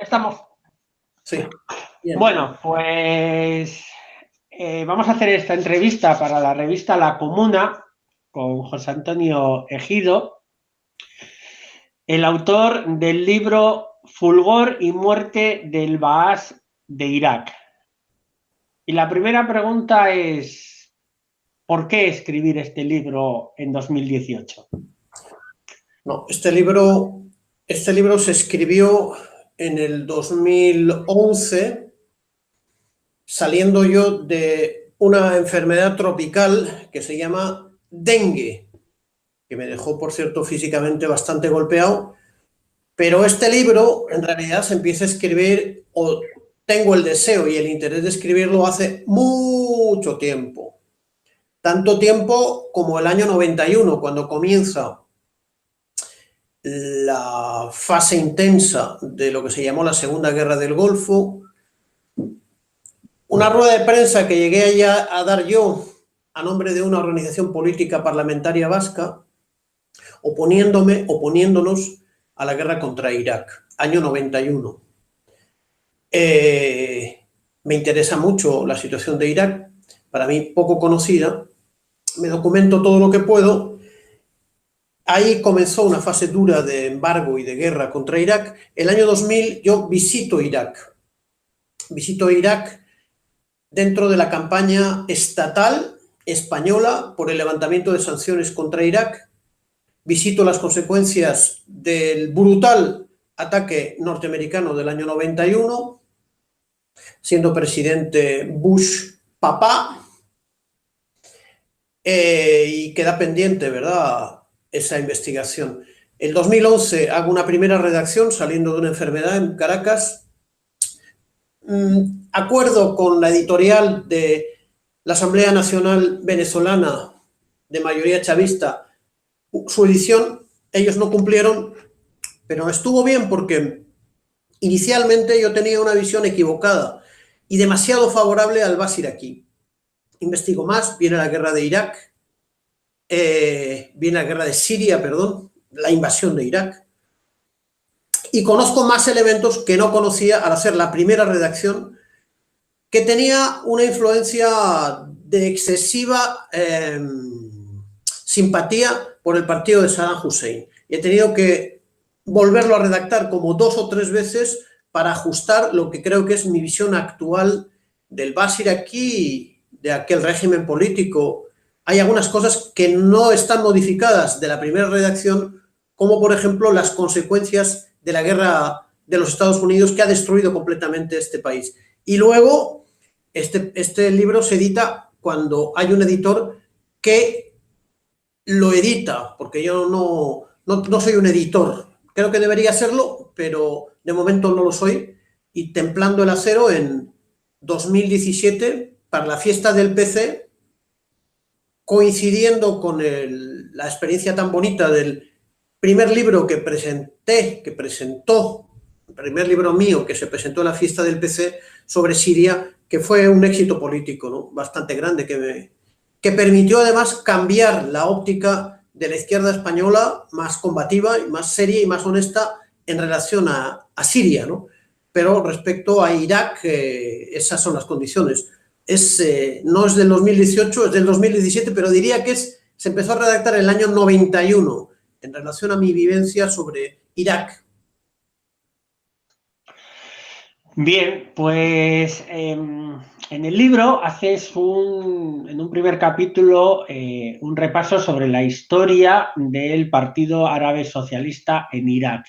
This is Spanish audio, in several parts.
Estamos. Sí. Bien. Bueno, pues vamos a hacer esta entrevista para la revista La Comuna con José Antonio Ejido, el autor del libro Fulgor y muerte del Baas de Irak. Y la primera pregunta es, ¿por qué escribir este libro en 2018? No, este libro se escribió en el 2011, saliendo yo de una enfermedad tropical que se llama dengue, que me dejó, por cierto, físicamente bastante golpeado. Pero este libro, en realidad, se empieza a escribir, o tengo el deseo y el interés de escribirlo hace mucho tiempo. Tanto tiempo como el año 91, cuando comienza la fase intensa de lo que se llamó la Segunda Guerra del Golfo. Una rueda de prensa que llegué a dar yo a nombre de una organización política parlamentaria vasca, oponiéndonos a la guerra contra Irak, año 91. Me interesa mucho la situación de Irak, para mí poco conocida, me documento todo lo que puedo. Ahí comenzó una fase dura de embargo y de guerra contra Irak. El año 2000 yo visito Irak dentro de la campaña estatal española por el levantamiento de sanciones contra Irak. Visito las consecuencias del brutal ataque norteamericano del año 91, siendo presidente Bush papá, y queda pendiente, ¿verdad?, esa investigación. En 2011 hago una primera redacción saliendo de una enfermedad en Caracas. Acuerdo con la editorial de la Asamblea Nacional Venezolana de mayoría chavista su edición. Ellos no cumplieron, pero estuvo bien porque inicialmente yo tenía una visión equivocada y demasiado favorable al Baas iraquí. Investigo más, viene la guerra de Irak, viene la guerra de Siria, perdón, la invasión de Irak, y conozco más elementos que no conocía al hacer la primera redacción, que tenía una influencia de excesiva simpatía por el partido de Saddam Hussein. Y he tenido que volverlo a redactar como 2 o 3 veces para ajustar lo que creo que es mi visión actual del Baas iraquí, de aquel régimen político. Hay algunas cosas que no están modificadas de la primera redacción, como por ejemplo las consecuencias de la guerra de los Estados Unidos, que ha destruido completamente este país. Y luego, este libro se edita cuando hay un editor que lo edita, porque yo no soy un editor. Creo que debería serlo, pero de momento no lo soy. Y Templando el Acero en 2017, para la fiesta del PC, coincidiendo con la experiencia tan bonita del primer libro que presentó, el primer libro mío que se presentó en la fiesta del PC sobre Siria, que fue un éxito político, ¿no?, bastante grande, que permitió además cambiar la óptica de la izquierda española, más combativa, y más seria y más honesta en relación a Siria, ¿no? Pero respecto a Irak, esas son las condiciones. No es del 2018, es del 2017, pero diría que se empezó a redactar en el año 91 en relación a mi vivencia sobre Irak. Bien, pues en el libro haces en un primer capítulo un repaso sobre la historia del Partido Árabe Socialista en Irak.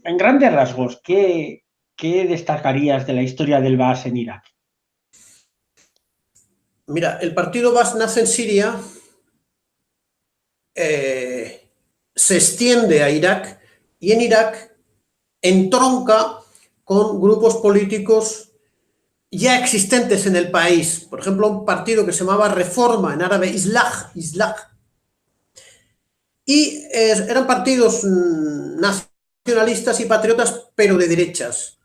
En grandes rasgos, ¿qué destacarías de la historia del Baas en Irak? Mira, el partido Baas nace en Siria, se extiende a Irak y en Irak entronca con grupos políticos ya existentes en el país. Por ejemplo, un partido que se llamaba Reforma, en árabe Islah. Y eran partidos nacionalistas y patriotas, pero de derechas.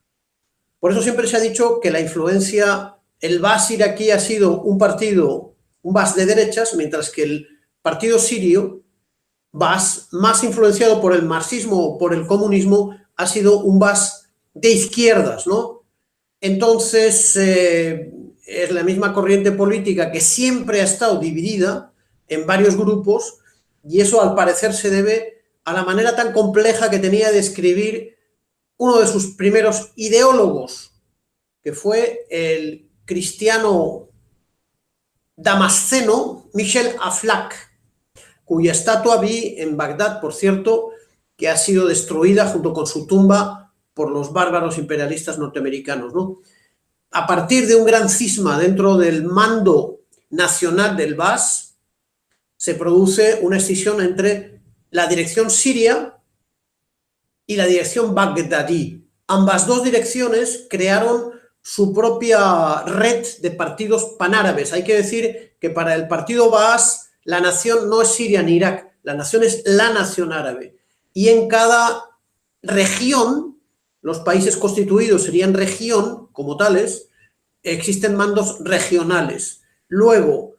Por eso siempre se ha dicho que la influencia, el Baas iraquí ha sido un Baas de derechas, mientras que el partido sirio, Baas, más influenciado por el marxismo o por el comunismo, ha sido un Baas de izquierdas, ¿no? Entonces, es la misma corriente política que siempre ha estado dividida en varios grupos, y eso al parecer se debe a la manera tan compleja que tenía de escribir uno de sus primeros ideólogos, que fue el cristiano damasceno Michel Aflaq, cuya estatua vi en Bagdad, por cierto, que ha sido destruida junto con su tumba por los bárbaros imperialistas norteamericanos, ¿no? A partir de un gran cisma dentro del mando nacional del Baas, se produce una escisión entre la dirección siria y la dirección bagdadí. Ambas dos direcciones crearon su propia red de partidos panárabes. Hay que decir que para el partido Baas la nación no es Siria ni Irak, la nación es la nación árabe. Y en cada región, los países constituidos serían región como tales, existen mandos regionales. Luego,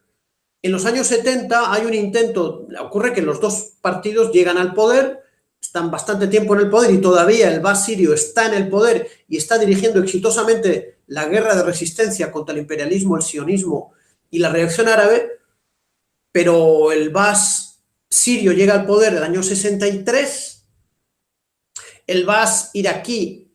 en los años 70 hay un intento, ocurre que los dos partidos llegan al poder, están bastante tiempo en el poder y todavía el Baas sirio está en el poder y está dirigiendo exitosamente la guerra de resistencia contra el imperialismo, el sionismo y la reacción árabe, pero el Baas sirio llega al poder en el año 63, el Baas iraquí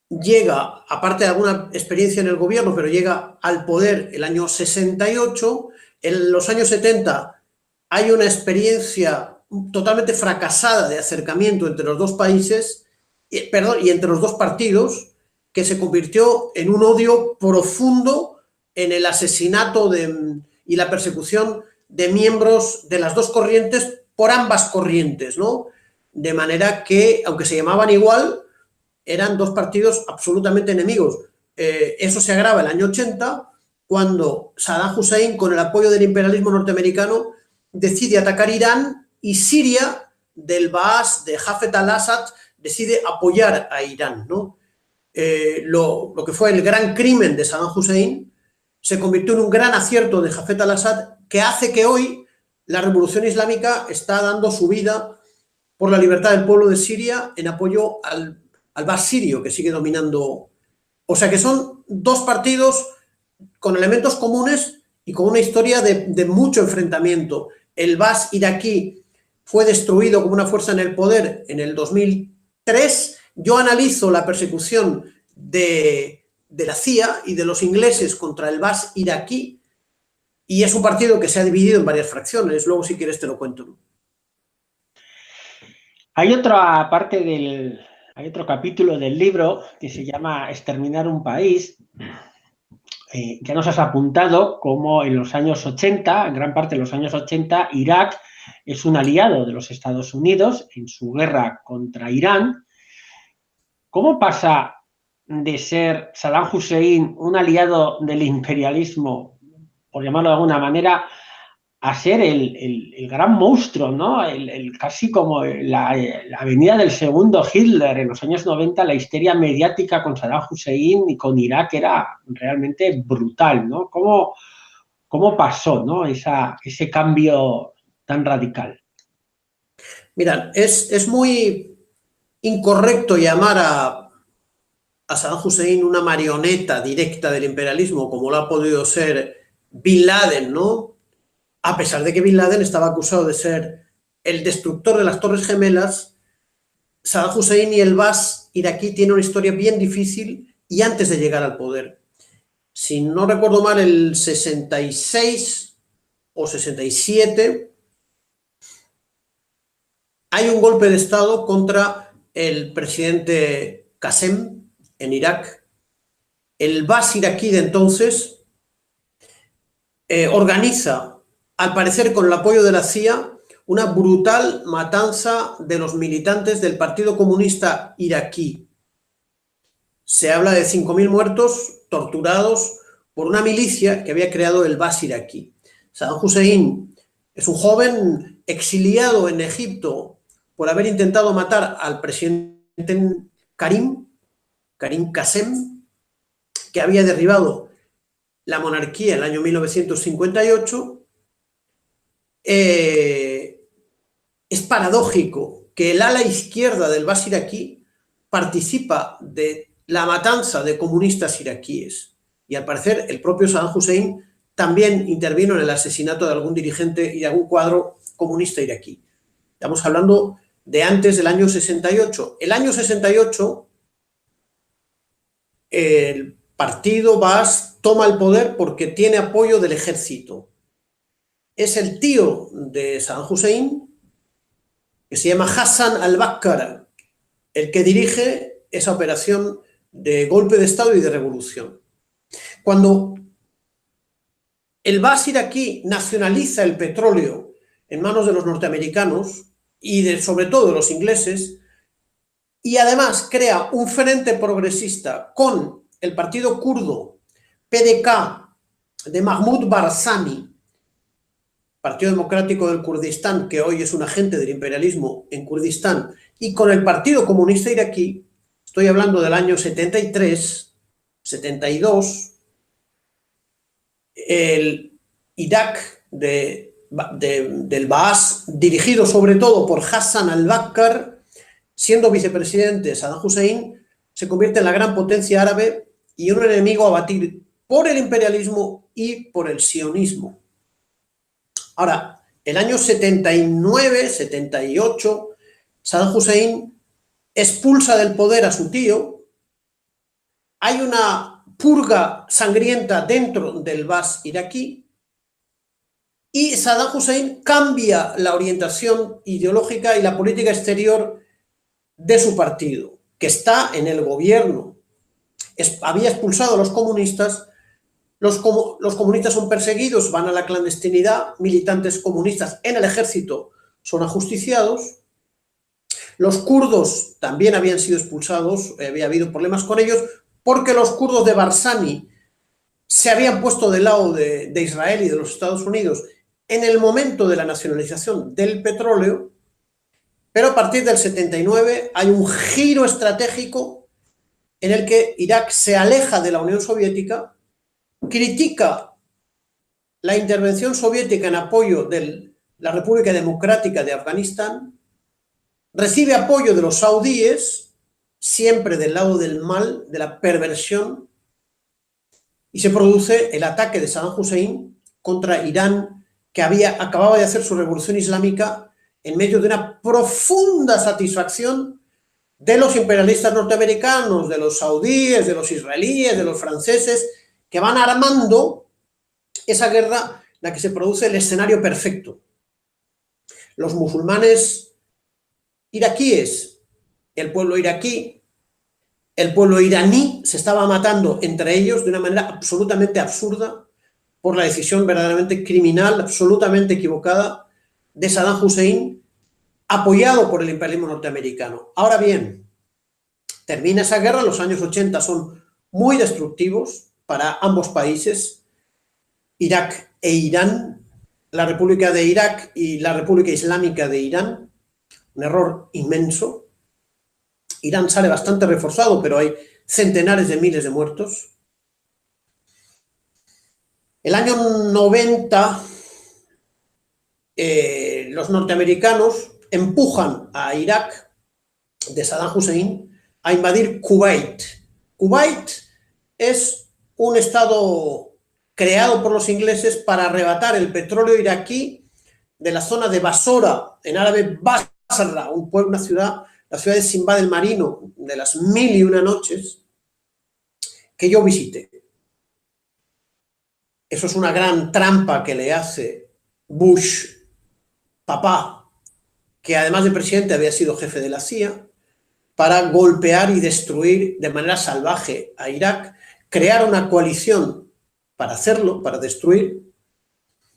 llega, aparte de alguna experiencia en el gobierno, pero llega al poder el año 68, en los años 70 hay una experiencia totalmente fracasada de acercamiento entre los dos países, y entre los dos partidos, que se convirtió en un odio profundo en el asesinato y la persecución de miembros de las dos corrientes por ambas corrientes, ¿no? De manera que, aunque se llamaban igual, eran dos partidos absolutamente enemigos. Eso se agrava el año 80, cuando Saddam Hussein, con el apoyo del imperialismo norteamericano, decide atacar Irán, y Siria, del Baas, de Hafez al-Assad, decide apoyar a Irán, ¿no? Lo que fue el gran crimen de Saddam Hussein se convirtió en un gran acierto de Hafez al-Assad, que hace que hoy la revolución islámica está dando su vida por la libertad del pueblo de Siria en apoyo al Baas sirio, que sigue dominando. O sea que son dos partidos con elementos comunes y con una historia de mucho enfrentamiento. El Baas iraquí fue destruido como una fuerza en el poder en el 2003. Yo analizo la persecución de la CIA y de los ingleses contra el Baas iraquí, y es un partido que se ha dividido en varias fracciones. Luego, si quieres, te lo cuento, ¿no? Hay otra parte hay otro capítulo del libro que se llama Exterminar un país. Ya nos has apuntado cómo en los años 80, en gran parte de los años 80, Irak es un aliado de los Estados Unidos en su guerra contra Irán. ¿Cómo pasa de ser Saddam Hussein un aliado del imperialismo, por llamarlo de alguna manera, a ser el gran monstruo, ¿no? Casi como la venida del segundo Hitler en los años 90, la histeria mediática con Saddam Hussein y con Irak era realmente brutal, ¿no? ¿Cómo pasó, ¿no? Ese cambio tan radical? Mira, es muy incorrecto llamar a Saddam Hussein una marioneta directa del imperialismo, como lo ha podido ser Bin Laden, ¿no? A pesar de que Bin Laden estaba acusado de ser el destructor de las Torres Gemelas, Saddam Hussein y el Baas iraquí tienen una historia bien difícil y antes de llegar al poder. Si no recuerdo mal, el 66 o 67, hay un golpe de Estado contra el presidente Qasem en Irak. El Baas iraquí de entonces organiza, al parecer con el apoyo de la CIA, una brutal matanza de los militantes del Partido Comunista iraquí. Se habla de 5.000 muertos, torturados por una milicia que había creado el Baas iraquí. Saddam Hussein es un joven exiliado en Egipto por haber intentado matar al presidente Karim Qasem, que había derribado la monarquía en el año 1958. Es paradójico que el ala izquierda del Baas iraquí participa de la matanza de comunistas iraquíes. Y al parecer el propio Saddam Hussein también intervino en el asesinato de algún dirigente y de algún cuadro comunista iraquí. Estamos hablando de antes del año 68. El año 68, el partido Baas toma el poder porque tiene apoyo del ejército. Es el tío de Saddam Hussein, que se llama Hassan al-Bakr, el que dirige esa operación de golpe de Estado y de revolución. Cuando el Baas iraquí nacionaliza el petróleo en manos de los norteamericanos y sobre todo de los ingleses, y además crea un frente progresista con el partido kurdo PDK de Mahmoud Barzani, Partido Democrático del Kurdistán, que hoy es un agente del imperialismo en Kurdistán, y con el Partido Comunista Iraquí, estoy hablando del año 73, 72, el Irak del Baas, dirigido sobre todo por Hassan al-Bakr, siendo vicepresidente Saddam Hussein, se convierte en la gran potencia árabe y un enemigo a batir por el imperialismo y por el sionismo. Ahora, el año 79, 78, Saddam Hussein expulsa del poder a su tío, hay una purga sangrienta dentro del Baas iraquí y Saddam Hussein cambia la orientación ideológica y la política exterior de su partido, que está en el gobierno. Había expulsado a los comunistas. Los comunistas son perseguidos, van a la clandestinidad, militantes comunistas en el ejército son ajusticiados. Los kurdos también habían sido expulsados, había habido problemas con ellos, porque los kurdos de Barzani se habían puesto del lado de Israel y de los Estados Unidos en el momento de la nacionalización del petróleo, pero a partir del 79 hay un giro estratégico en el que Irak se aleja de la Unión Soviética, critica la intervención soviética en apoyo de la República Democrática de Afganistán, recibe apoyo de los saudíes, siempre del lado del mal, de la perversión, y se produce el ataque de Saddam Hussein contra Irán, que acababa de hacer su revolución islámica en medio de una profunda satisfacción de los imperialistas norteamericanos, de los saudíes, de los israelíes, de los franceses, que van armando esa guerra en la que se produce el escenario perfecto. Los musulmanes iraquíes, el pueblo iraquí, el pueblo iraní se estaba matando entre ellos de una manera absolutamente absurda por la decisión verdaderamente criminal, absolutamente equivocada de Saddam Hussein, apoyado por el imperialismo norteamericano. Ahora bien, termina esa guerra, los años 80 son muy destructivos para ambos países, Irak e Irán, la República de Irak y la República Islámica de Irán, un error inmenso. Irán sale bastante reforzado, pero hay centenares de miles de muertos. El año 90, los norteamericanos empujan a Irak de Saddam Hussein a invadir Kuwait. Kuwait es un estado creado por los ingleses para arrebatar el petróleo iraquí de la zona de Basora, en árabe Basra, un pueblo, una ciudad, la ciudad de Sinbad el Marino, de las 1001 noches, que yo visité. Eso es una gran trampa que le hace Bush, papá, que además de presidente había sido jefe de la CIA, para golpear y destruir de manera salvaje a Irak, crear una coalición para hacerlo, para destruir,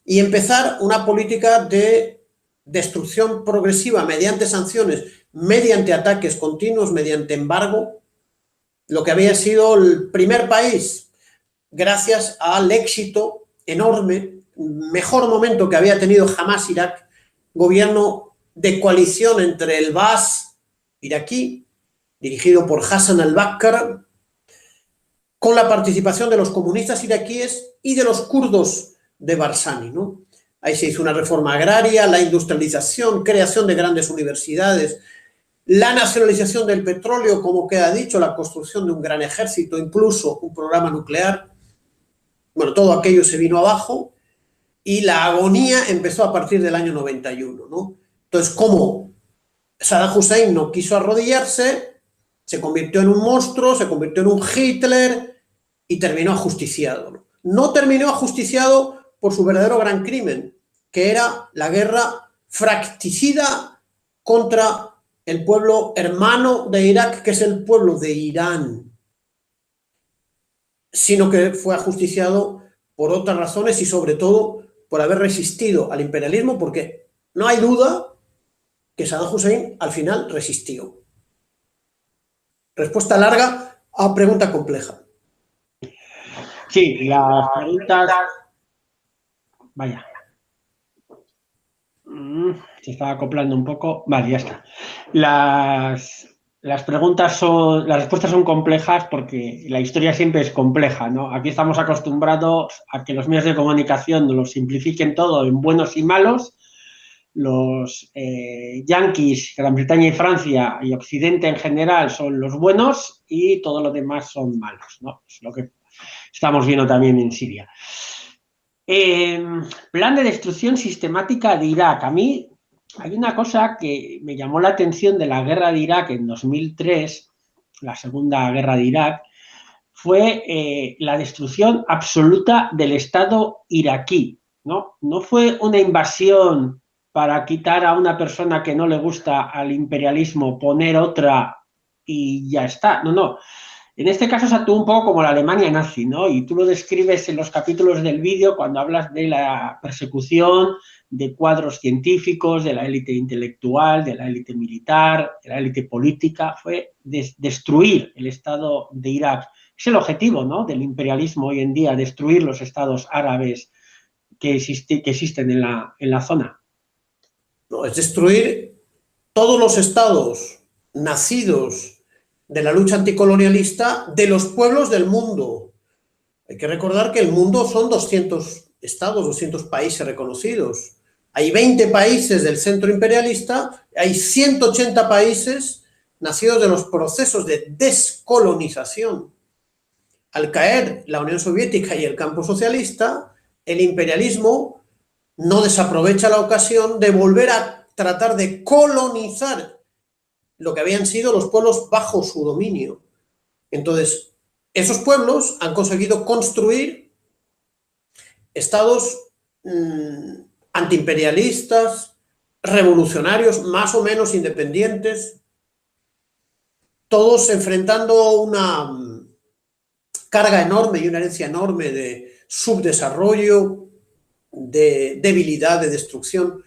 y empezar una política de destrucción progresiva mediante sanciones, mediante ataques continuos, mediante embargo, lo que había sido el primer país, gracias al éxito enorme, mejor momento que había tenido jamás Irak, gobierno de coalición entre el Baas iraquí, dirigido por Hassan al-Bakr, con la participación de los comunistas iraquíes y de los kurdos de Barzani, ¿no? Ahí se hizo una reforma agraria, la industrialización, creación de grandes universidades, la nacionalización del petróleo, como queda dicho, la construcción de un gran ejército, incluso un programa nuclear. Bueno, todo aquello se vino abajo y la agonía empezó a partir del año 91, ¿no? Entonces, como Saddam Hussein no quiso arrodillarse, se convirtió en un monstruo, se convirtió en un Hitler y terminó ajusticiado, ¿no? No terminó ajusticiado por su verdadero gran crimen, que era la guerra fracticida contra el pueblo hermano de Irak, que es el pueblo de Irán, sino que fue ajusticiado por otras razones y sobre todo por haber resistido al imperialismo, porque no hay duda que Saddam Hussein al final resistió. Respuesta larga a pregunta compleja. Sí, las preguntas... Vaya. Se estaba acoplando un poco. Vale, ya está. Las preguntas son... Las respuestas son complejas porque la historia siempre es compleja, ¿no? Aquí estamos acostumbrados a que los medios de comunicación nos lo simplifiquen todo en buenos y malos. Los yanquis, Gran Bretaña y Francia y Occidente en general son los buenos y todo lo demás son malos, ¿no? Es lo que estamos viendo también en Siria. Plan de destrucción sistemática de Irak. A mí hay una cosa que me llamó la atención de la guerra de Irak en 2003, la segunda guerra de Irak, fue la destrucción absoluta del Estado iraquí, ¿no? No fue una invasión para quitar a una persona que no le gusta al imperialismo, poner otra y ya está. No, no. En este caso se actuó un poco como la Alemania nazi, ¿no? Y tú lo describes en los capítulos del vídeo cuando hablas de la persecución de cuadros científicos, de la élite intelectual, de la élite militar, de la élite política. Fue destruir el Estado de Irak. Es el objetivo, ¿no?, del imperialismo hoy en día, destruir los estados árabes que existen en la zona. No, es destruir todos los estados nacidos de la lucha anticolonialista de los pueblos del mundo. Hay que recordar que el mundo son 200 estados, 200 países reconocidos. Hay 20 países del centro imperialista, hay 180 países nacidos de los procesos de descolonización. Al caer la Unión Soviética y el campo socialista, el imperialismo no desaprovecha la ocasión de volver a tratar de colonizar lo que habían sido los pueblos bajo su dominio. Entonces, esos pueblos han conseguido construir estados antiimperialistas, revolucionarios, más o menos independientes, todos enfrentando una carga enorme y una herencia enorme de subdesarrollo, de debilidad, de destrucción,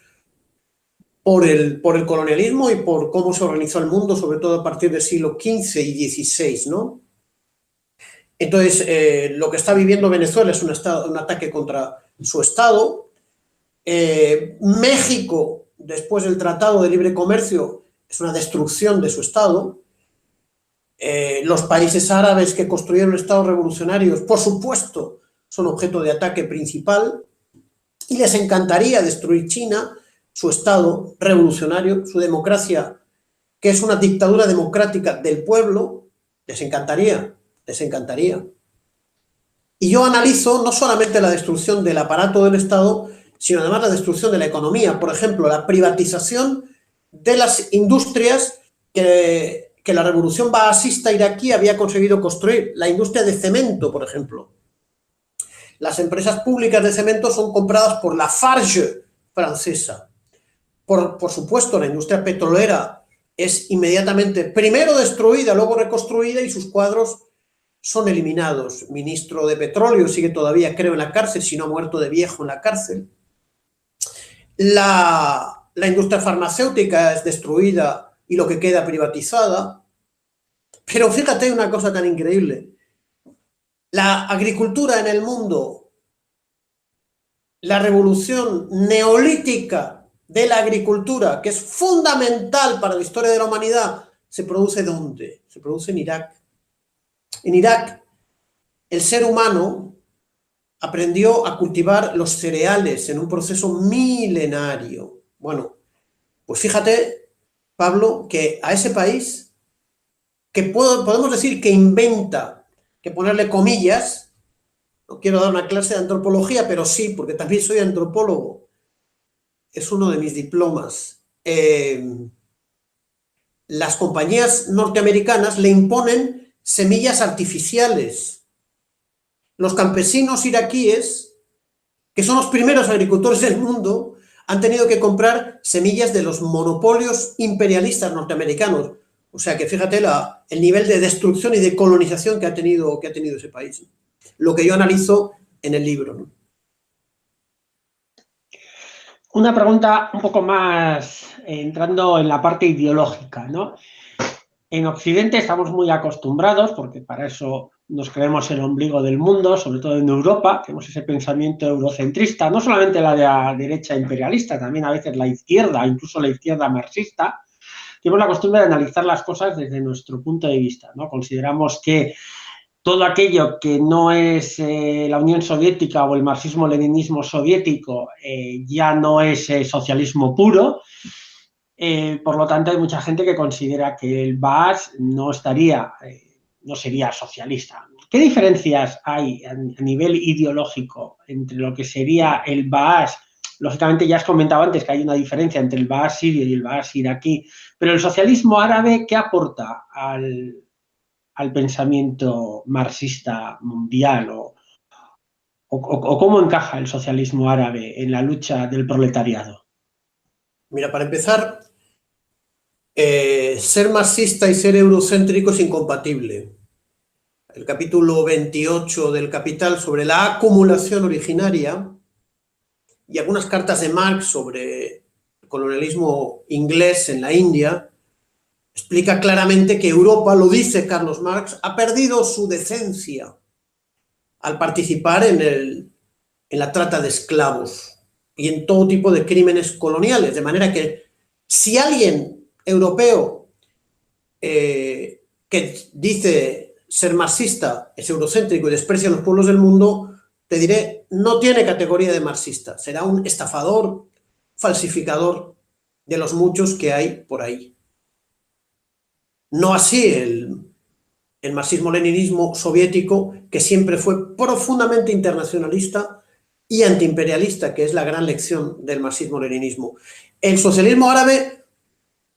por el colonialismo y por cómo se organizó el mundo, sobre todo a partir del siglo XV y XVI, ¿no? Entonces, lo que está viviendo Venezuela es un ataque contra su Estado. México, después del Tratado de Libre Comercio, es una destrucción de su Estado. Los países árabes que construyeron estados revolucionarios, por supuesto, son objeto de ataque principal y les encantaría destruir China, su Estado revolucionario, su democracia, que es una dictadura democrática del pueblo. Les encantaría, les encantaría. Y yo analizo no solamente la destrucción del aparato del Estado, sino además la destrucción de la economía. Por ejemplo, la privatización de las industrias que la revolución baasista iraquí había conseguido construir. La industria de cemento, por ejemplo. Las empresas públicas de cemento son compradas por la Lafarge francesa. Por supuesto, la industria petrolera es inmediatamente primero destruida, luego reconstruida y sus cuadros son eliminados. Ministro de Petróleo sigue todavía, creo, en la cárcel, si no ha muerto de viejo en la cárcel. La industria farmacéutica es destruida y lo que queda privatizada. Pero fíjate una cosa tan increíble. La agricultura en el mundo, la revolución neolítica de la agricultura, que es fundamental para la historia de la humanidad, ¿se produce dónde? Se produce en Irak. En Irak, el ser humano aprendió a cultivar los cereales en un proceso milenario. Bueno, pues fíjate Pablo, que a ese país, que podemos decir que inventa, que ponerle comillas, no quiero dar una clase de antropología, pero sí, porque también soy antropólogo, es uno de mis diplomas. Las compañías norteamericanas le imponen semillas artificiales. Los campesinos iraquíes, que son los primeros agricultores del mundo, han tenido que comprar semillas de los monopolios imperialistas norteamericanos. O sea que fíjate el nivel de destrucción y de colonización que ha tenido ese país. Lo que yo analizo en el libro, ¿no? Una pregunta un poco más entrando en la parte ideológica, ¿no? En Occidente estamos muy acostumbrados, porque para eso nos creemos el ombligo del mundo, sobre todo en Europa, tenemos ese pensamiento eurocentrista, no solamente la de la derecha imperialista, también a veces la izquierda, incluso la izquierda marxista, tenemos la costumbre de analizar las cosas desde nuestro punto de vista, ¿no? Consideramos que todo aquello que no es la Unión Soviética o el marxismo-leninismo soviético ya no es socialismo puro. Por lo tanto, hay mucha gente que considera que el Baas no sería socialista. ¿Qué diferencias hay a nivel ideológico entre lo que sería el Baas? Lógicamente, ya has comentado antes que hay una diferencia entre el Baas sirio y el Baas iraquí, pero el socialismo árabe, ¿qué aporta al pensamiento marxista mundial o cómo encaja el socialismo árabe en la lucha del proletariado? Mira, para empezar, ser marxista y ser eurocéntrico es incompatible. El capítulo 28 del Capital sobre la acumulación originaria y algunas cartas de Marx sobre el colonialismo inglés en la India explica claramente que Europa, lo dice Carlos Marx, ha perdido su decencia al participar en la trata de esclavos y en todo tipo de crímenes coloniales. De manera que si alguien europeo que dice ser marxista es eurocéntrico y desprecia a los pueblos del mundo, te diré, no tiene categoría de marxista. Será un estafador, falsificador de los muchos que hay por ahí. No así el marxismo-leninismo soviético, que siempre fue profundamente internacionalista y antiimperialista, que es la gran lección del marxismo-leninismo. El socialismo árabe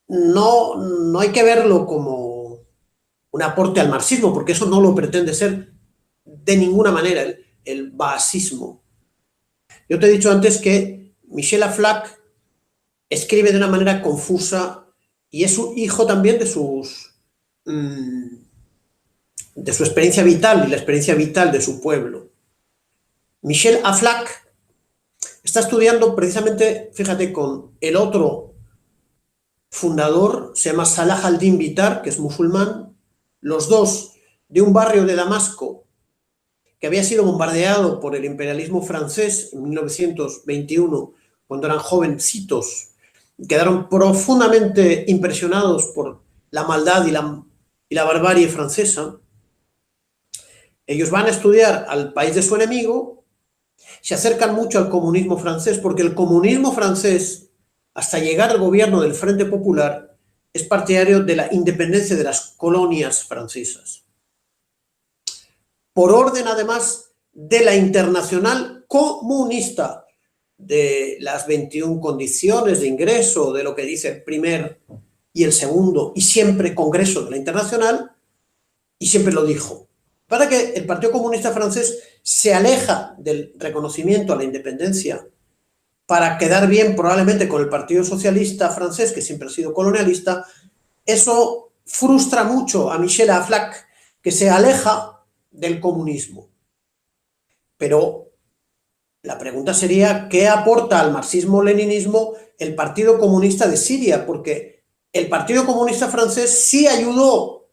no hay que verlo como un aporte al marxismo, porque eso no lo pretende ser de ninguna manera el baasismo. Yo te he dicho antes que Michel Aflaq escribe de una manera confusa y es un hijo también de su experiencia vital y la experiencia vital de su pueblo. Michel Aflaq está estudiando precisamente, fíjate, con el otro fundador, se llama Salah al-Din Bitar, que es musulmán, los dos de un barrio de Damasco que había sido bombardeado por el imperialismo francés en 1921, cuando eran jovencitos, quedaron profundamente impresionados por la maldad y la barbarie francesa. Ellos van a estudiar al país de su enemigo, se acercan mucho al comunismo francés, porque el comunismo francés, hasta llegar al gobierno del Frente Popular, es partidario de la independencia de las colonias francesas. Por orden, además, de la Internacional Comunista, de las 21 condiciones de ingreso, de lo que dice el primer y el segundo, y siempre Congreso de la Internacional, y siempre lo dijo. Para que el Partido Comunista francés se aleja del reconocimiento a la independencia para quedar bien probablemente con el Partido Socialista francés, que siempre ha sido colonialista, eso frustra mucho a Michel Aflaq, que se aleja del comunismo. Pero la pregunta sería, ¿qué aporta al marxismo-leninismo el Partido Comunista de Siria? Porque el Partido Comunista francés sí ayudó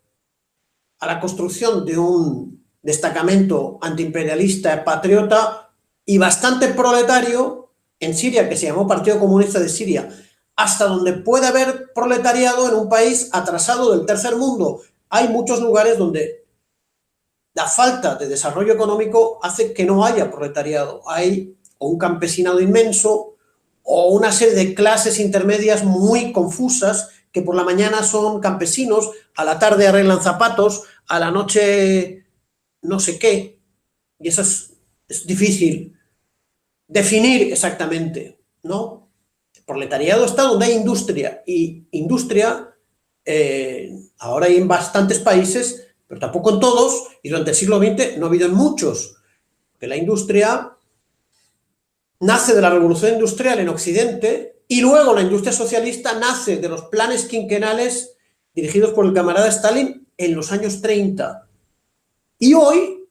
a la construcción de un destacamento antiimperialista, patriota y bastante proletario en Siria, que se llamó Partido Comunista de Siria, hasta donde puede haber proletariado en un país atrasado del tercer mundo. Hay muchos lugares donde la falta de desarrollo económico hace que no haya proletariado. Hay un campesinado inmenso o una serie de clases intermedias muy confusas que por la mañana son campesinos, a la tarde arreglan zapatos, a la noche no sé qué, y eso es difícil definir exactamente, ¿no? El proletariado está donde hay industria, y industria ahora hay en bastantes países, pero tampoco en todos, y durante el siglo XX no ha habido en muchos, que la industria nace de la revolución industrial en Occidente y luego la industria socialista nace de los planes quinquenales dirigidos por el camarada Stalin en los años 30. Y hoy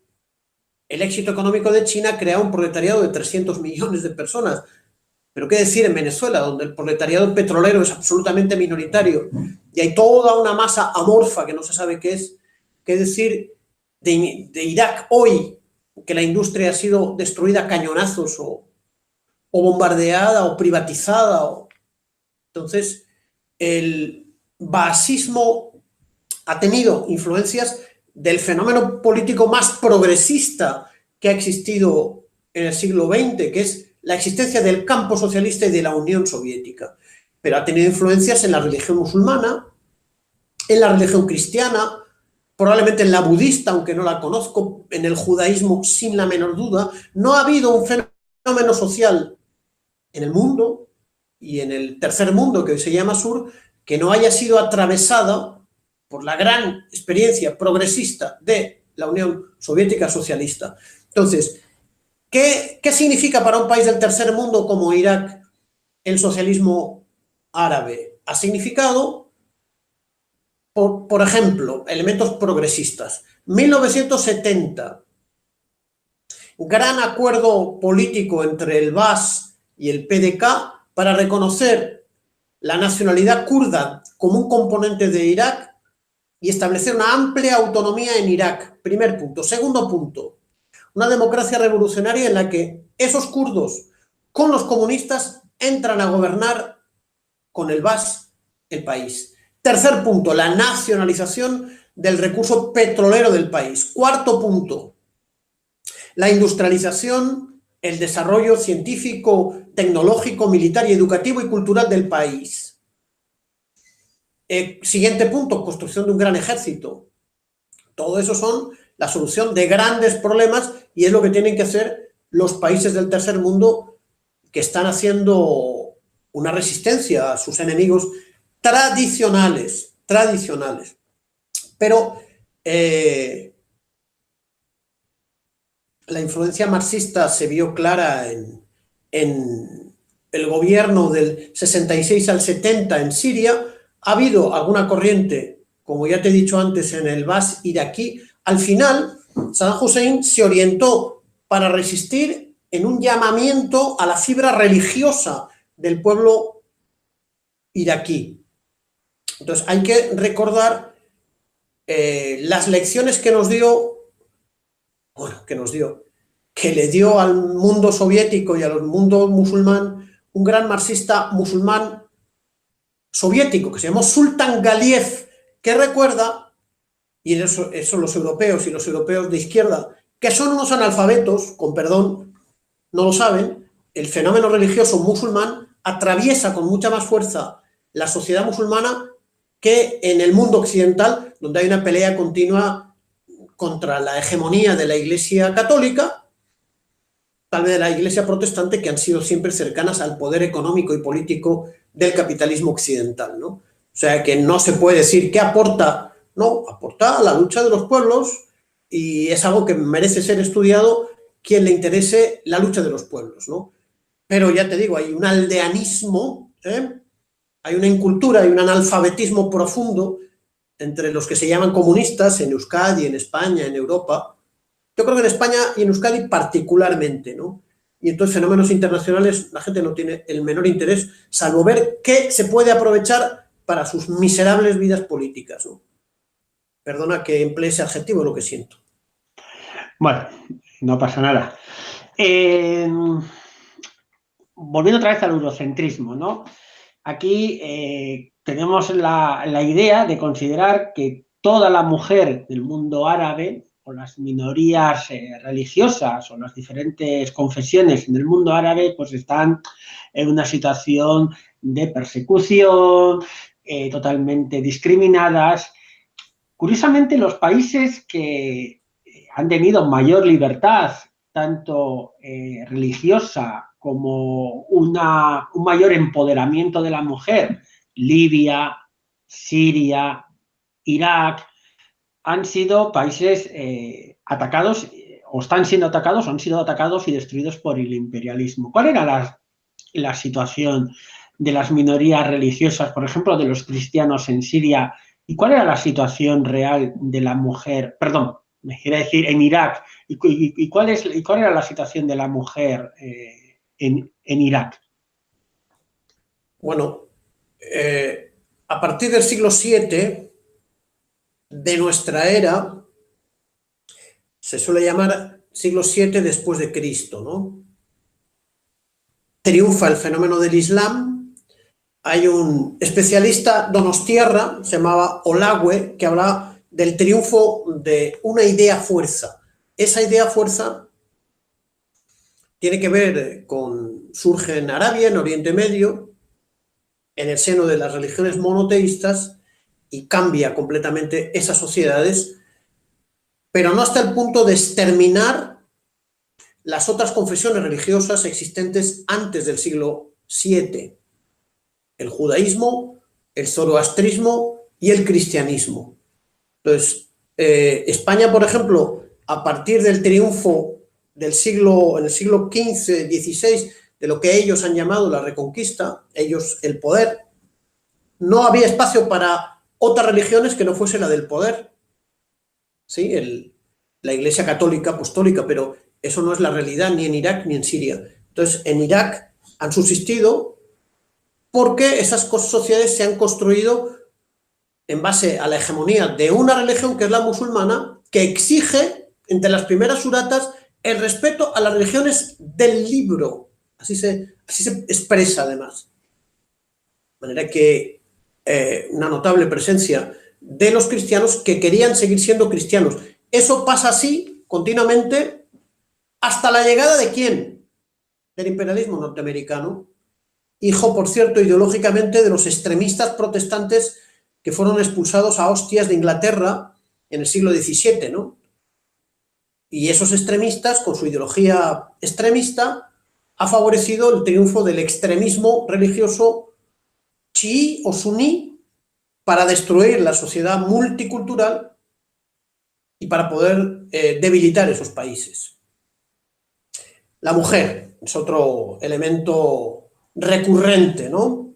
el éxito económico de China crea un proletariado de 300 millones de personas. Pero qué decir en Venezuela, donde el proletariado petrolero es absolutamente minoritario y hay toda una masa amorfa que no se sabe qué es. Qué decir de Irak hoy, que la industria ha sido destruida a cañonazos o bombardeada o privatizada. Entonces, el baasismo ha tenido influencias del fenómeno político más progresista que ha existido en el siglo XX, que es la existencia del campo socialista y de la Unión Soviética. Pero ha tenido influencias en la religión musulmana, en la religión cristiana, probablemente en la budista, aunque no la conozco, en el judaísmo sin la menor duda. No ha habido un fenómeno social en el mundo y en el tercer mundo, que hoy se llama sur, que no haya sido atravesada por la gran experiencia progresista de la Unión Soviética socialista. Entonces, ¿qué significa para un país del tercer mundo como Irak el socialismo árabe? Ha significado, por ejemplo, elementos progresistas. 1970, gran acuerdo político entre el Baas y el PDK para reconocer la nacionalidad kurda como un componente de Irak y establecer una amplia autonomía en Irak. Primer punto. Segundo punto, una democracia revolucionaria en la que esos kurdos con los comunistas entran a gobernar con el Baas el país. Tercer punto, la nacionalización del recurso petrolero del país. Cuarto punto, la industrialización, el desarrollo científico, tecnológico, militar y educativo y cultural del país. Siguiente punto, construcción de un gran ejército. Todo eso son la solución de grandes problemas y es lo que tienen que hacer los países del tercer mundo que están haciendo una resistencia a sus enemigos tradicionales. Pero la influencia marxista se vio clara en el gobierno del 66 al 70 en Siria. Ha habido alguna corriente, como ya te he dicho antes, en el Baas iraquí. Al final, Saddam Hussein se orientó para resistir en un llamamiento a la fibra religiosa del pueblo iraquí. Entonces, hay que recordar las lecciones que nos dio, que le dio al mundo soviético y al mundo musulmán un gran marxista musulmán soviético que se llamó Sultan Galiev, que recuerda, y eso los europeos y los europeos de izquierda, que son unos analfabetos, con perdón, no lo saben, el fenómeno religioso musulmán atraviesa con mucha más fuerza la sociedad musulmana que en el mundo occidental, donde hay una pelea continua contra la hegemonía de la Iglesia católica, tal vez de la Iglesia protestante, que han sido siempre cercanas al poder económico y político del capitalismo occidental, ¿no? O sea, que no se puede decir qué aporta, no, aporta a la lucha de los pueblos y es algo que merece ser estudiado quien le interese la lucha de los pueblos, ¿no? Pero ya te digo, hay un aldeanismo, hay una incultura, hay un analfabetismo profundo entre los que se llaman comunistas en Euskadi, en España, en Europa. Yo creo que en España y en Euskadi particularmente, ¿no? Y entonces fenómenos internacionales la gente no tiene el menor interés, salvo ver qué se puede aprovechar para sus miserables vidas políticas, ¿no? Perdona que emplee ese adjetivo, lo que siento. Bueno, no pasa nada. Volviendo otra vez al eurocentrismo, ¿no? Aquí tenemos la idea de considerar que toda la mujer del mundo árabe o las minorías religiosas o las diferentes confesiones en el mundo árabe pues están en una situación de persecución, totalmente discriminadas. Curiosamente, los países que han tenido mayor libertad, tanto religiosa como un mayor empoderamiento de la mujer, Libia, Siria, Irak, han sido países atacados o están siendo atacados o han sido atacados y destruidos por el imperialismo. ¿Cuál era la situación de las minorías religiosas, por ejemplo, de los cristianos en Siria? ¿Y cuál era la situación real de la mujer? Perdón, me quiere decir en Irak. ¿Y cuál era la situación de la mujer en Irak? Bueno, a partir del siglo VII de nuestra era, se suele llamar siglo VII después de Cristo, ¿no? Triunfa el fenómeno del Islam. Hay un especialista donostiarra, se llamaba Olagüe, que hablaba del triunfo de una idea fuerza. Esa idea fuerza tiene que ver con, surge en Arabia, en Oriente Medio, en el seno de las religiones monoteístas, y cambia completamente esas sociedades, pero no hasta el punto de exterminar las otras confesiones religiosas existentes antes del siglo VII. El judaísmo, el zoroastrismo y el cristianismo. Entonces, España, por ejemplo, a partir del triunfo en el siglo XV, XVI, de lo que ellos han llamado la Reconquista, ellos el poder, no había espacio para otras religiones que no fuese la del poder. ¿Sí? La Iglesia Católica Apostólica, pero eso no es la realidad ni en Irak ni en Siria. Entonces, en Irak han subsistido porque esas sociedades se han construido en base a la hegemonía de una religión que es la musulmana, que exige, entre las primeras suratas, el respeto a las religiones del libro. Así se expresa, además. De manera que una notable presencia de los cristianos que querían seguir siendo cristianos. Eso pasa así continuamente hasta la llegada ¿de quién? Del imperialismo norteamericano, hijo, por cierto, ideológicamente de los extremistas protestantes que fueron expulsados a hostias de Inglaterra en el siglo XVII, ¿no? Y esos extremistas, con su ideología extremista, ha favorecido el triunfo del extremismo religioso chií o suní para destruir la sociedad multicultural y para poder debilitar esos países. La mujer es otro elemento recurrente, ¿no?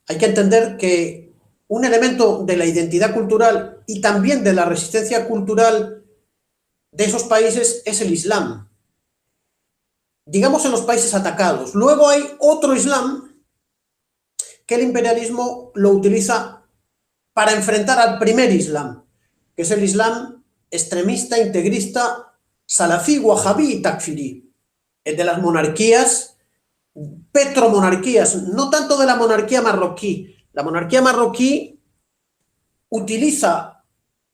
Hay que entender que un elemento de la identidad cultural y también de la resistencia cultural de esos países es el Islam. Digamos en los países atacados. Luego hay otro Islam que el imperialismo lo utiliza para enfrentar al primer Islam, que es el Islam extremista, integrista, salafí, wahabí y takfirí, el de las monarquías, petromonarquías, no tanto de la monarquía marroquí. La monarquía marroquí utiliza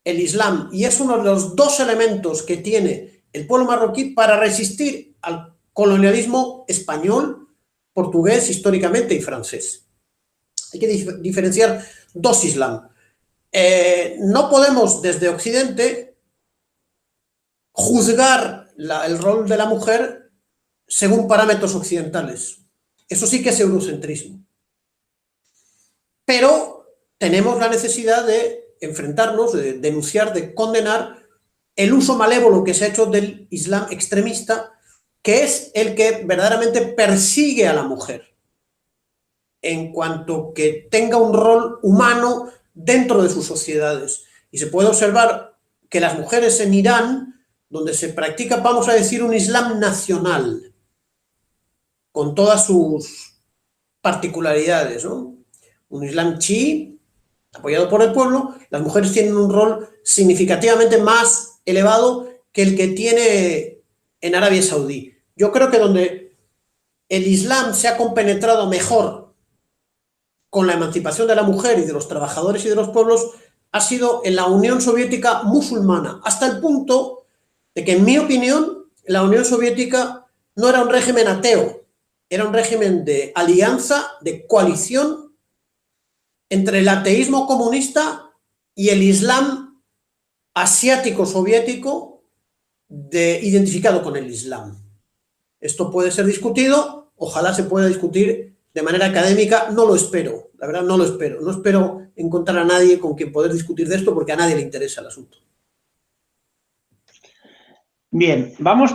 el Islam y es uno de los dos elementos que tiene el pueblo marroquí para resistir al colonialismo español, portugués históricamente y francés. Hay que diferenciar dos Islam. No podemos desde Occidente juzgar el rol de la mujer según parámetros occidentales. Eso sí que es eurocentrismo. Pero tenemos la necesidad de enfrentarnos, de denunciar, de condenar el uso malévolo que se ha hecho del Islam extremista, que es el que verdaderamente persigue a la mujer en cuanto que tenga un rol humano dentro de sus sociedades. Y se puede observar que las mujeres en Irán, donde se practica, vamos a decir, un Islam nacional, con todas sus particularidades, ¿no? Un Islam chií, apoyado por el pueblo, las mujeres tienen un rol significativamente más elevado que el que tiene en Arabia Saudí. Yo creo que donde el Islam se ha compenetrado mejor con la emancipación de la mujer y de los trabajadores y de los pueblos ha sido en la Unión Soviética musulmana, hasta el punto de que, en mi opinión, la Unión Soviética no era un régimen ateo, era un régimen de alianza, de coalición entre el ateísmo comunista y el Islam asiático soviético identificado con el Islam. Esto puede ser discutido, ojalá se pueda discutir de manera académica, no lo espero, la verdad no lo espero, no espero encontrar a nadie con quien poder discutir de esto porque a nadie le interesa el asunto. Bien, vamos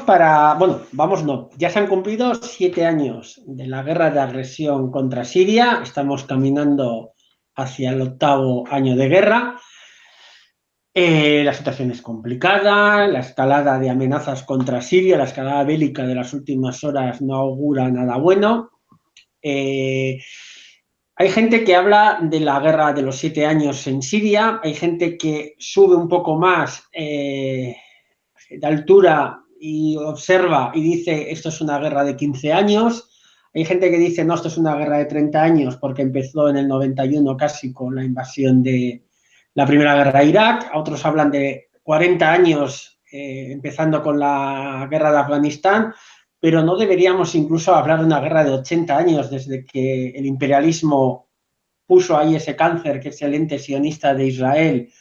no, ya se han cumplido 7 años de la guerra de agresión contra Siria, estamos caminando hacia el 8º año de guerra. La situación es complicada, la escalada de amenazas contra Siria, la escalada bélica de las últimas horas no augura nada bueno. Hay gente que habla de la guerra de los 7 años en Siria, hay gente que sube un poco más de altura y observa y dice esto es una guerra de 15 años. Hay gente que dice no, esto es una guerra de 30 años porque empezó en el 91 casi con la invasión de la Primera Guerra de Irak. Otros hablan de 40 años empezando con la guerra de Afganistán, pero no deberíamos incluso hablar de una guerra de 80 años desde que el imperialismo puso ahí ese cáncer que es el ente sionista de Israel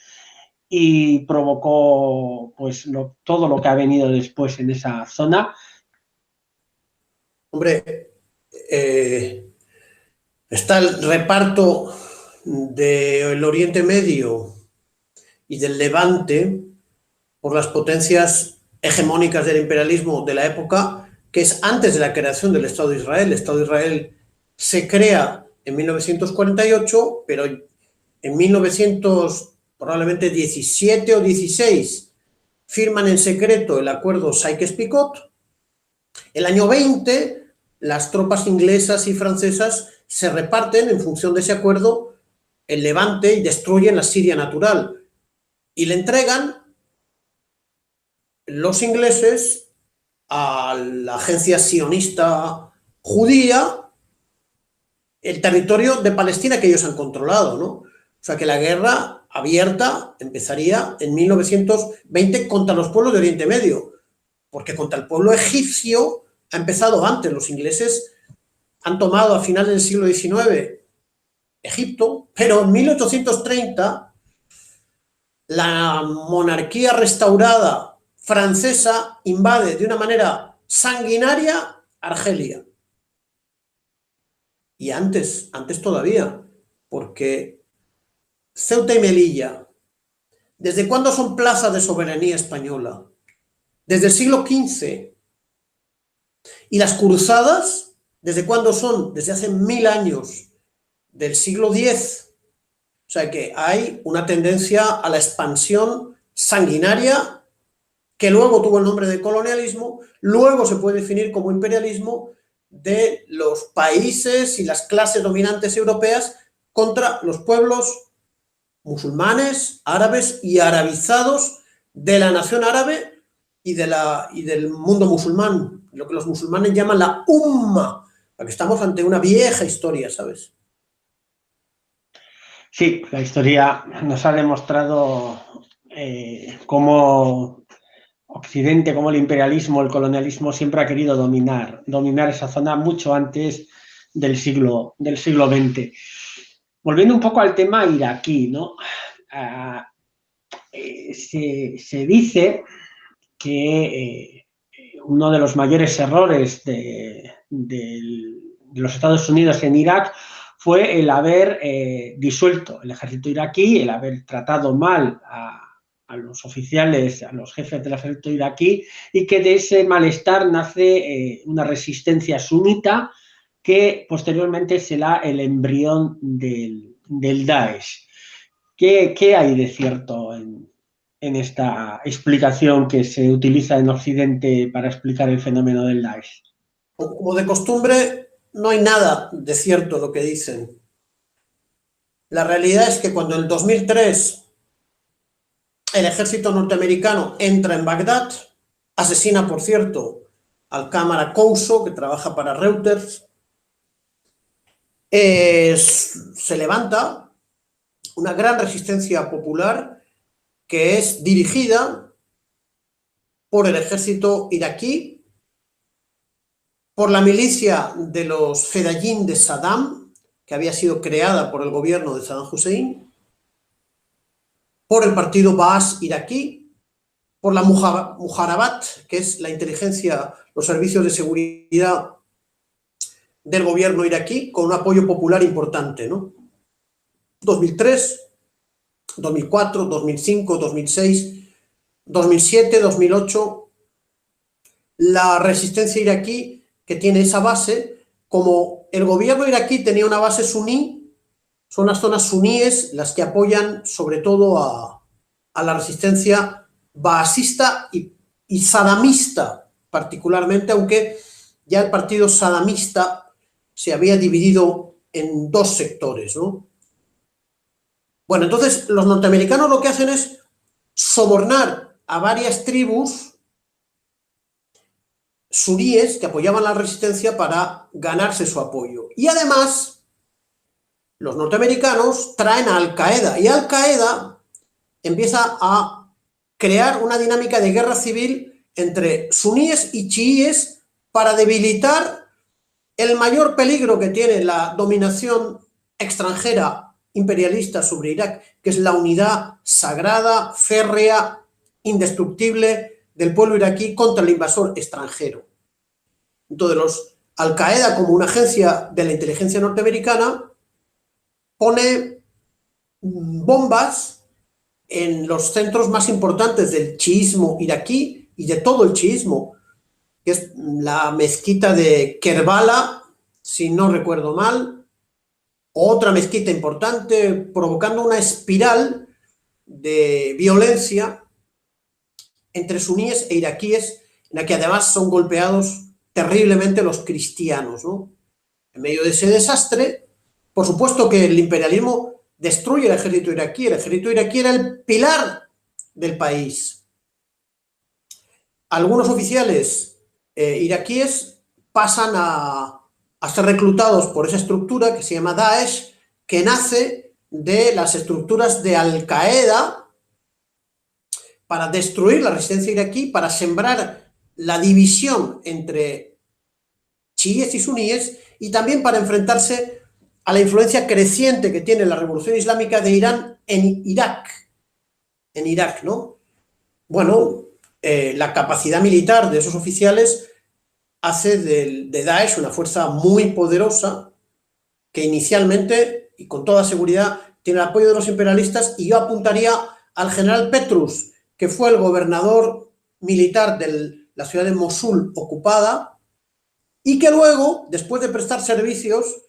y provocó pues todo lo que ha venido después en esa zona. Hombre, está el reparto del Oriente Medio y del Levante por las potencias hegemónicas del imperialismo de la época, que es antes de la creación del Estado de Israel. El Estado de Israel se crea en 1948, pero en 1900, probablemente 17 o 16, firman en secreto el acuerdo Sykes-Picot. El año 20, las tropas inglesas y francesas se reparten en función de ese acuerdo el Levante y destruyen la Siria natural. Y le entregan los ingleses a la agencia sionista judía el territorio de Palestina que ellos han controlado, ¿no? O sea que la guerra abierta empezaría en 1920 contra los pueblos de Oriente Medio, porque contra el pueblo egipcio ha empezado antes. Los ingleses han tomado a finales del siglo XIX Egipto, pero en 1830 la monarquía restaurada francesa invade de una manera sanguinaria Argelia. Y antes todavía, porque Ceuta y Melilla, ¿desde cuándo son plazas de soberanía española? Desde el siglo XV. Y las cruzadas, ¿desde cuándo son? Desde hace 1000 años, del siglo X. O sea que hay una tendencia a la expansión sanguinaria que luego tuvo el nombre de colonialismo, luego se puede definir como imperialismo de los países y las clases dominantes europeas contra los pueblos musulmanes, árabes y arabizados de la nación árabe y del mundo musulmán, lo que los musulmanes llaman la umma, porque estamos ante una vieja historia, ¿sabes? Sí, la historia nos ha demostrado cómo Occidente, cómo el imperialismo, el colonialismo siempre ha querido dominar esa zona mucho antes del siglo XX. Volviendo un poco al tema iraquí, ¿no? Se dice que uno de los mayores errores de los Estados Unidos en Irak fue el haber disuelto el ejército iraquí, el haber tratado mal a los oficiales, a los jefes del ejército iraquí, y que de ese malestar nace una resistencia sunita que posteriormente será el embrión del Daesh. ¿Qué hay de cierto en esta explicación que se utiliza en Occidente para explicar el fenómeno del Daesh? Como de costumbre, no hay nada de cierto lo que dicen. La realidad es que cuando en 2003 el ejército norteamericano entra en Bagdad, asesina, por cierto, al cámara Couso, que trabaja para Reuters, se levanta una gran resistencia popular que es dirigida por el ejército iraquí, por la milicia de los Fedayín de Saddam, que había sido creada por el gobierno de Saddam Hussein, por el partido Baas iraquí, por la Mujarabat, que es la inteligencia, los servicios de seguridad del gobierno iraquí, con un apoyo popular importante, ¿no? 2003, 2004, 2005, 2006, 2007, 2008, la resistencia iraquí, que tiene esa base, como el gobierno iraquí tenía una base suní, son las zonas suníes las que apoyan sobre todo a la resistencia baasista y sadamista, particularmente, aunque ya el partido sadamista se había dividido en dos sectores, ¿no? Bueno, entonces los norteamericanos lo que hacen es sobornar a varias tribus suníes que apoyaban la resistencia para ganarse su apoyo. Y además, los norteamericanos traen a Al-Qaeda, y Al-Qaeda empieza a crear una dinámica de guerra civil entre suníes y chiíes para debilitar el mayor peligro que tiene la dominación extranjera imperialista sobre Irak, que es la unidad sagrada, férrea, indestructible del pueblo iraquí contra el invasor extranjero. Entonces, Al-Qaeda, como una agencia de la inteligencia norteamericana, pone bombas en los centros más importantes del chiismo iraquí y de todo el chiismo, que es la mezquita de Kerbala, si no recuerdo mal, otra mezquita importante, provocando una espiral de violencia entre suníes e iraquíes, en la que además son golpeados terriblemente los cristianos, ¿no? En medio de ese desastre, por supuesto que el imperialismo destruye el ejército iraquí era el pilar del país. Algunos oficiales iraquíes pasan a ser reclutados por esa estructura que se llama Daesh, que nace de las estructuras de Al-Qaeda para destruir la resistencia iraquí, para sembrar la división entre chiíes y suníes, y también para enfrentarse a la influencia creciente que tiene la revolución islámica de Irán en Irak, ¿no? Bueno, la capacidad militar de esos oficiales hace de Daesh una fuerza muy poderosa que inicialmente y con toda seguridad tiene el apoyo de los imperialistas, y yo apuntaría al general Petrus, que fue el gobernador militar de la ciudad de Mosul ocupada, y que luego, después de prestar servicios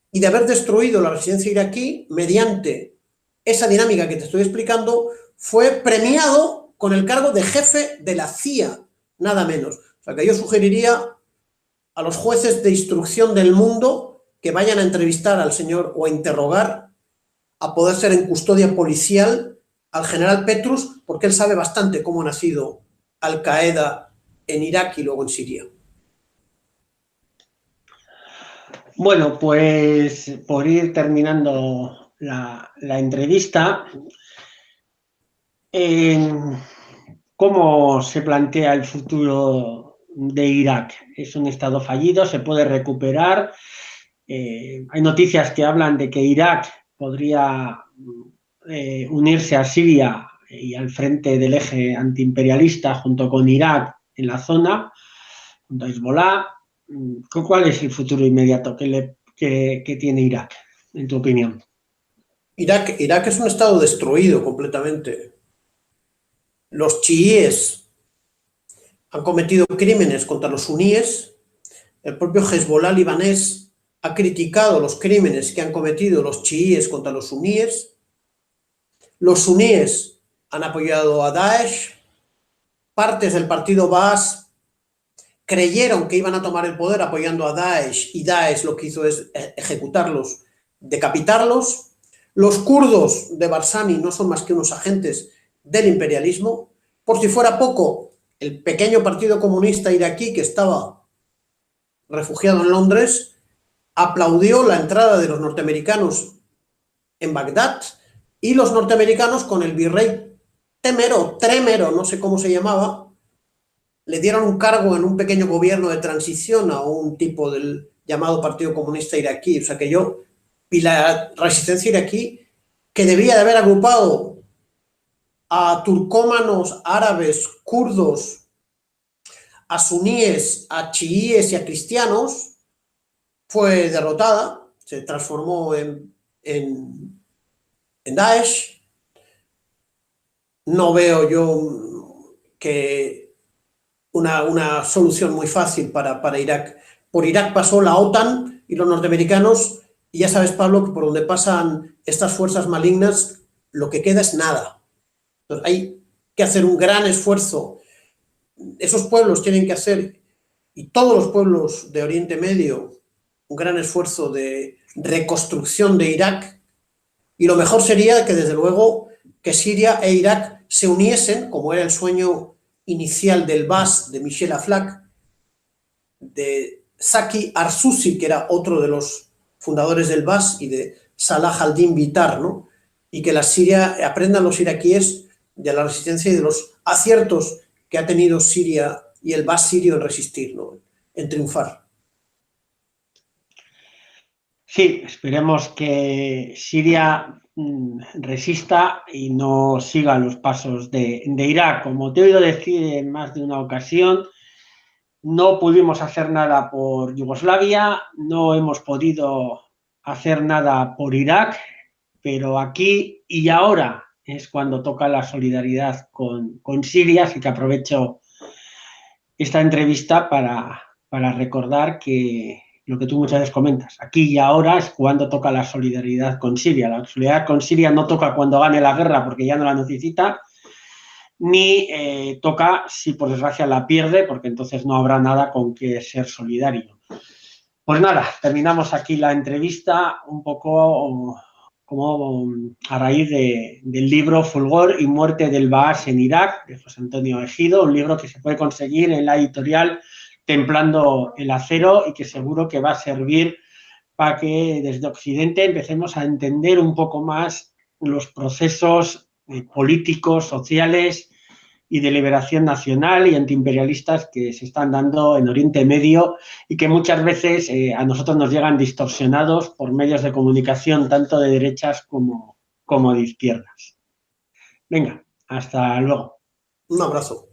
y de haber destruido la resistencia iraquí mediante esa dinámica que te estoy explicando, fue premiado con el cargo de jefe de la CIA, nada menos. O sea que yo sugeriría a los jueces de instrucción del mundo que vayan a entrevistar al señor o a interrogar, a poder ser en custodia policial, al general Petrus, porque él sabe bastante cómo ha nacido Al-Qaeda en Irak y luego en Siria. Bueno, pues por ir terminando la entrevista, ¿cómo se plantea el futuro de Irak? ¿Es un estado fallido? ¿Se puede recuperar? Hay noticias que hablan de que Irak podría unirse a Siria y al frente del eje antiimperialista junto con Irak en la zona, junto a Hezbollah. ¿Cuál es el futuro inmediato que tiene Irak, en tu opinión? Irak es un estado destruido completamente. Los chiíes han cometido crímenes contra los suníes. El propio Hezbollah libanés ha criticado los crímenes que han cometido los chiíes contra los suníes. Los suníes han apoyado a Daesh. Partes del partido Baas creyeron que iban a tomar el poder apoyando a Daesh, y Daesh lo que hizo es ejecutarlos, decapitarlos. Los kurdos de Barzani no son más que unos agentes del imperialismo. Por si fuera poco, el pequeño partido comunista iraquí que estaba refugiado en Londres aplaudió la entrada de los norteamericanos en Bagdad, y los norteamericanos, con el virrey Tremero, no sé cómo se llamaba, le dieron un cargo en un pequeño gobierno de transición a un tipo del llamado Partido Comunista Iraquí. O sea que yo y la resistencia iraquí, que debía de haber agrupado a turcómanos, árabes, kurdos, a suníes, a chiíes y a cristianos, fue derrotada, se transformó en Daesh. No veo yo que una solución muy fácil para Irak. Por Irak pasó la OTAN y los norteamericanos, y ya sabes, Pablo, que por donde pasan estas fuerzas malignas, lo que queda es nada. Entonces, hay que hacer un gran esfuerzo. Esos pueblos tienen que hacer, y todos los pueblos de Oriente Medio, un gran esfuerzo de reconstrucción de Irak, y lo mejor sería que, desde luego, que Siria e Irak se uniesen, como era el sueño inicial del Bas, de Michel Aflaq, de Zaki Arsusi, que era otro de los fundadores del Bas, y de Salah al-Din Bitar, ¿no? Y que la Siria aprendan los iraquíes de la resistencia y de los aciertos que ha tenido Siria y el Bas sirio en resistir, ¿no? En triunfar. Sí, esperemos que Siria resista y no siga los pasos de Irak. Como te he oído decir en más de una ocasión, no pudimos hacer nada por Yugoslavia, no hemos podido hacer nada por Irak, pero aquí y ahora es cuando toca la solidaridad con Siria, así que aprovecho esta entrevista para recordar que lo que tú muchas veces comentas, aquí y ahora es cuando toca la solidaridad con Siria. La solidaridad con Siria no toca cuando gane la guerra porque ya no la necesita, ni toca si por desgracia la pierde, porque entonces no habrá nada con que ser solidario. Pues nada, terminamos aquí la entrevista un poco como a raíz del libro Fulgor y muerte del Baas en Irak, de José Antonio Ejido, un libro que se puede conseguir en la editorial Templando el Acero y que seguro que va a servir para que desde Occidente empecemos a entender un poco más los procesos políticos, sociales y de liberación nacional y antiimperialistas que se están dando en Oriente Medio y que muchas veces a nosotros nos llegan distorsionados por medios de comunicación tanto de derechas como de izquierdas. Venga, hasta luego. Un abrazo.